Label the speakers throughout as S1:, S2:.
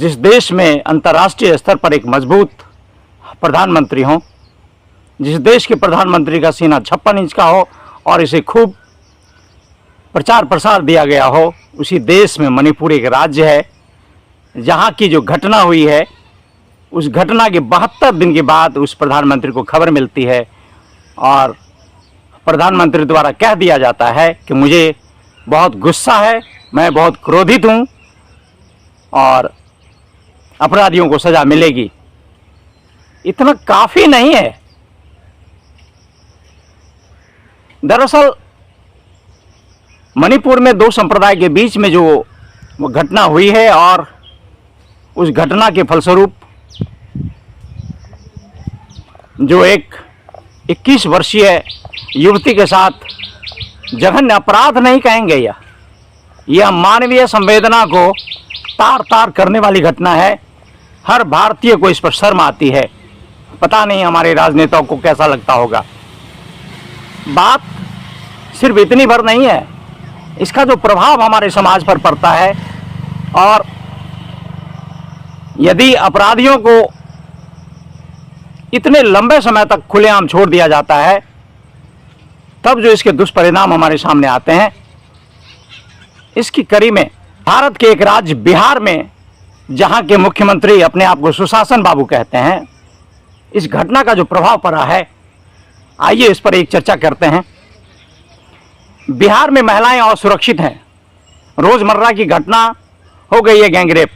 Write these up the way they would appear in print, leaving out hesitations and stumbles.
S1: जिस देश में अंतर्राष्ट्रीय स्तर पर एक मजबूत प्रधानमंत्री हो, जिस देश के प्रधानमंत्री का सीना 56 इंच का हो और इसे खूब प्रचार प्रसार दिया गया हो, उसी देश में मणिपुर एक राज्य है जहाँ की जो घटना हुई है उस घटना के 72 दिन के बाद उस प्रधानमंत्री को खबर मिलती है और प्रधानमंत्री द्वारा कह दिया जाता है कि मुझे बहुत गुस्सा है, मैं बहुत क्रोधित हूँ और अपराधियों को सजा मिलेगी। इतना काफ़ी नहीं है। दरअसल मणिपुर में दो संप्रदाय के बीच में जो वो घटना हुई है और उस घटना के फलस्वरूप जो एक 21 वर्षीय युवती के साथ जघन्य अपराध नहीं कहेंगे, यह मानवीय संवेदना को तार तार करने वाली घटना है। हर भारतीय को इस पर शर्म आती है। पता नहीं हमारे राजनेताओं को कैसा लगता होगा। बात सिर्फ इतनी भर नहीं है, इसका जो प्रभाव हमारे समाज पर पड़ता है और यदि अपराधियों को इतने लंबे समय तक खुलेआम छोड़ दिया जाता है तब जो इसके दुष्परिणाम हमारे सामने आते हैं। इसकी कड़ी में भारत के एक राज्य बिहार में जहां के मुख्यमंत्री अपने आप को सुशासन बाबू कहते हैं, इस घटना का जो प्रभाव पड़ा है, आइए इस पर एक चर्चा करते हैं। बिहार में महिलाएं असुरक्षित हैं। रोजमर्रा की घटना हो गई है गैंग रेप।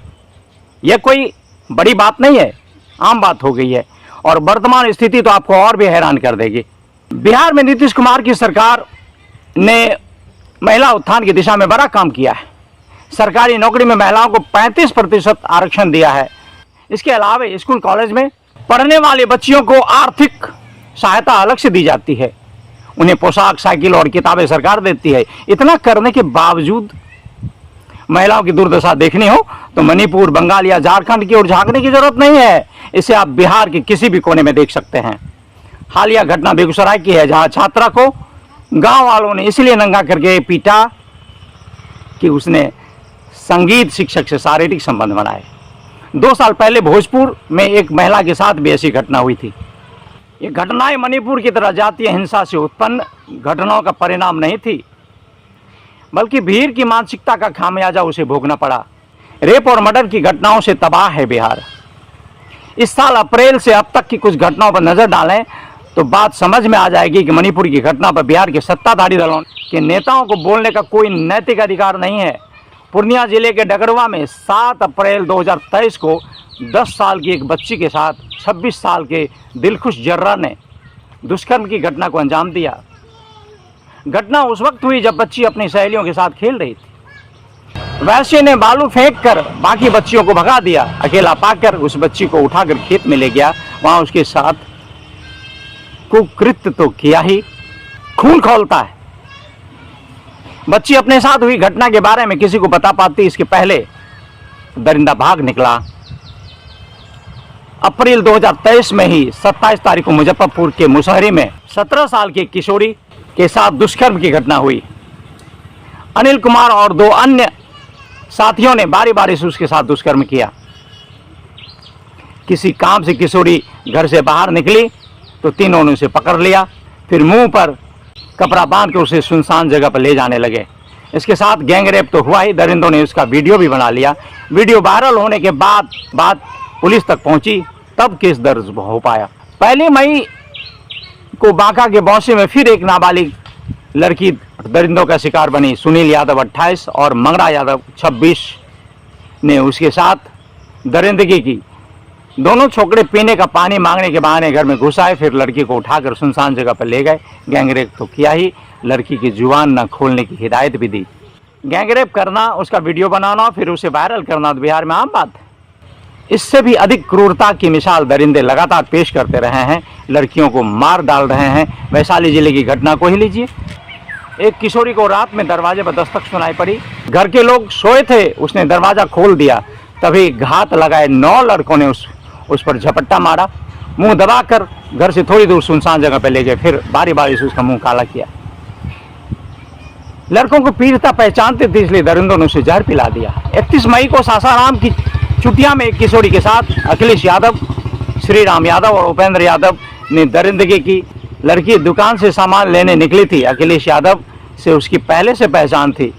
S1: यह कोई बड़ी बात नहीं है, आम बात हो गई है और वर्तमान स्थिति तो आपको और भी हैरान कर देगी। बिहार में नीतीश कुमार की सरकार ने महिला उत्थान की दिशा में बड़ा काम किया है। सरकारी नौकरी में महिलाओं को 35% आरक्षण दिया है। इसके अलावा स्कूल कॉलेज में पढ़ने वाले बच्चियों को आर्थिक सहायता अलग से दी जाती है। उन्हें पोशाक, साइकिल और किताबें सरकार देती है। इतना करने के बावजूद महिलाओं की दुर्दशा देखनी हो तो मणिपुर, बंगाल या झारखंड की ओर झांकने की जरूरत नहीं है। इसे आप बिहार के किसी भी कोने में देख सकते हैं। हालिया घटना बेगूसराय की है, जहां छात्रा को गांव वालों ने इसलिए नंगा करके पीटा कि उसने संगीत शिक्षक से शारीरिक संबंध बनाए। 2 साल पहले भोजपुर में एक महिला के साथ भी ऐसी घटना हुई थी। ये घटनाएं मणिपुर की तरह जातीय हिंसा से उत्पन्न घटनाओं का परिणाम नहीं थी, बल्कि भीड़ की मानसिकता का खामियाजा उसे भोगना पड़ा। रेप और मर्डर की घटनाओं से तबाह है बिहार। इस साल अप्रैल से अब तक की कुछ घटनाओं पर नजर डालें तो बात समझ में आ जाएगी कि मणिपुर की घटना पर बिहार के सत्ताधारी दलों के नेताओं को बोलने का कोई नैतिक अधिकार नहीं है। पूर्णिया जिले के डगरवा में 7 अप्रैल 2023 को 10 साल की एक बच्ची के साथ 26 साल के दिलखुश जर्रा ने दुष्कर्म की घटना को अंजाम दिया। घटना उस वक्त हुई जब बच्ची अपनी सहेलियों के साथ खेल रही थी। वैश्य ने बालू फेंककर बाकी बच्चियों को भगा दिया। अकेला पाकर उस बच्ची को उठाकर खेत में ले गया। वहां उसके साथ कुकृत्य तो किया ही, खून खौलता है। बच्ची अपने साथ हुई घटना के बारे में किसी को बता पाती इसके पहले दरिंदा भाग निकला। अप्रैल 2023 में ही 27 तारीख को मुजफ्फरपुर के मुसहरी में 17 साल की किशोरी के साथ दुष्कर्म की घटना हुई। अनिल कुमार और 2 अन्य साथियों ने बारी बारी से उसके साथ दुष्कर्म किया। किसी काम से किशोरी घर से बाहर निकली तो तीनों ने उसे पकड़ लिया, फिर मुंह पर कपड़ा बांध के उसे सुनसान जगह पर ले जाने लगे। इसके साथ गैंग रेप तो हुआ ही, दरिंदों ने उसका वीडियो भी बना लिया। वीडियो वायरल होने के बाद बात पुलिस तक पहुंची, तब केस दर्ज हो पाया। 1 मई को बांका के बौंसी में फिर एक नाबालिग लड़की दरिंदों का शिकार बनी। सुनील यादव 28 और मंगरा यादव 26 ने उसके साथ दरिंदगी की। दोनों छोकरे पीने का पानी मांगने के बहाने घर में घुस आए, फिर लड़की को उठाकर सुनसान जगह पर ले गए। गैंगरेप तो किया ही, लड़की की जुबान न खोलने की हिदायत भी दी। गैंगरेप करना, उसका वीडियो बनाना, फिर उसे वायरल करना तो बिहार में आम बात है। इससे भी अधिक क्रूरता की मिसाल दरिंदे लगातार पेश करते रहे हैं। लड़कियों को मार डाल रहे हैं। वैशाली जिले की घटना को ही लीजिए। एक किशोरी को रात में दरवाजे पर दस्तक सुनाई पड़ी। घर के लोग सोए थे, उसने दरवाजा खोल दिया, तभी घात लगाए 9 लड़कों ने उस पर झपट्टा मारा। मुंह दबाकर घर से थोड़ी दूर सुनसान जगह पर ले गए, फिर बारी बारी से उसका मुंह काला किया। लड़कों को पीड़िता पहचानते थे, इसलिए दरिंदों ने उसे जहर पिला दिया। 31 मई को सासाराम की चुटिया में एक किशोरी के साथ अखिलेश यादव, श्री राम यादव और उपेंद्र यादव ने दरिंदगी की। लड़की दुकान से सामान लेने निकली थी। अखिलेश यादव से उसकी पहले से पहचान थी।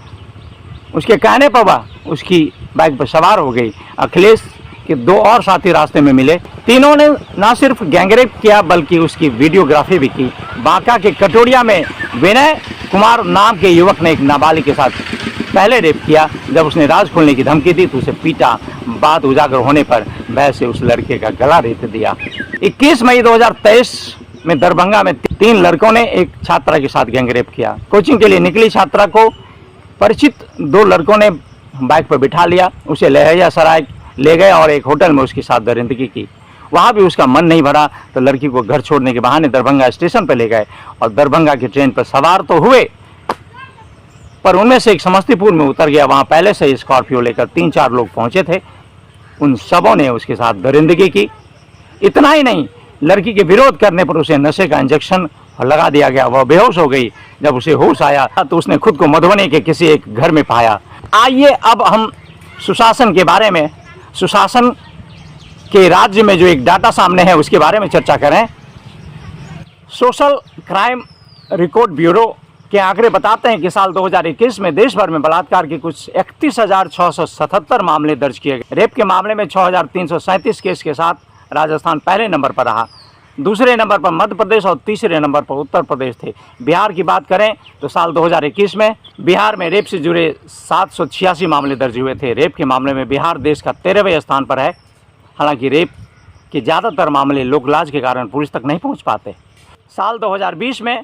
S1: उसके कहने पर वह उसकी बाइक पर सवार हो गई। अखिलेश के 2 और साथी रास्ते में मिले। तीनों ने न सिर्फ गैंगरेप किया बल्कि उसकी वीडियोग्राफी भी की। बांका के कटोरिया में विनय कुमार नाम के युवक ने एक नाबालिग के साथ पहले रेप किया। जब उसने राज खोलने की धमकी दी तो उसे पीटा। बात उजागर होने पर भय से उस लड़के का गला रेत दिया। 21 मई 2023 में दरभंगा में 3 लड़कों ने एक छात्रा के साथ गैंगरेप किया। कोचिंग के लिए निकली छात्रा को परिचित 2 लड़कों ने बाइक पर बिठा लिया, उसे लहरियासराय ले गए और एक होटल में उसके साथ दरिंदगी की। वहाँ भी उसका मन नहीं भरा तो लड़की को घर छोड़ने के बहाने दरभंगा स्टेशन पर ले गए और दरभंगा की ट्रेन पर सवार तो हुए, पर उनमें से एक समस्तीपुर में उतर गया। वहाँ पहले से स्कॉर्पियो लेकर 3-4 लोग पहुँचे थे। उन सबों ने उसके साथ दरिंदगी की। इतना ही नहीं, लड़की के विरोध करने पर उसे नशे का इंजेक्शन लगा दिया गया। वह बेहोश हो गई। जब उसे होश आया तो उसने खुद को मधुबनी के किसी एक घर में पाया। आइए अब हम सुशासन के बारे में, सुशासन के राज्य में जो एक डाटा सामने है उसके बारे में चर्चा करें। सोशल क्राइम रिकॉर्ड ब्यूरो के आंकड़े बताते हैं कि साल 2021 में देश भर में बलात्कार के कुछ 31,677 मामले दर्ज किए गए। रेप के मामले में 6,337 केस के साथ राजस्थान पहले नंबर पर रहा। दूसरे नंबर पर मध्य प्रदेश और तीसरे नंबर पर उत्तर प्रदेश थे। बिहार की बात करें तो साल 2021 में बिहार में रेप से जुड़े 786 मामले दर्ज हुए थे। रेप के मामले में बिहार देश का 13वें स्थान पर है। हालांकि रेप के ज़्यादातर मामले लोकलाज के कारण पुलिस तक नहीं पहुंच पाते। साल 2020 में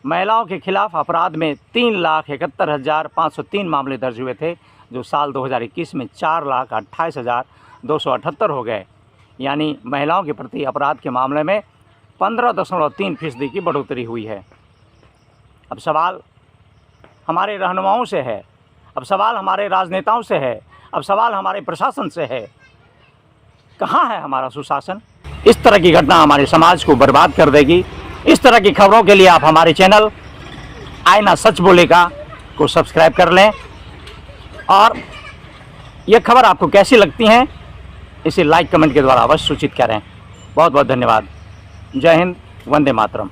S1: महिलाओं के खिलाफ अपराध में 3,71,503 मामले दर्ज हुए थे, जो साल 2021 में 4,28,278 हो गए। यानी महिलाओं के प्रति अपराध के मामले में 15.3% की बढ़ोतरी हुई है। अब सवाल हमारे रहनुमाओं से है, अब सवाल हमारे राजनेताओं से है, अब सवाल हमारे प्रशासन से है, कहाँ है हमारा सुशासन? इस तरह की घटना हमारे समाज को बर्बाद कर देगी। इस तरह की खबरों के लिए आप हमारे चैनल आईना सच बोलेगा को सब्सक्राइब कर लें और ये खबर आपको कैसी लगती हैं इसे लाइक कमेंट के द्वारा अवश्य सूचित करें। बहुत बहुत धन्यवाद। जय हिंद, वंदे मातरम।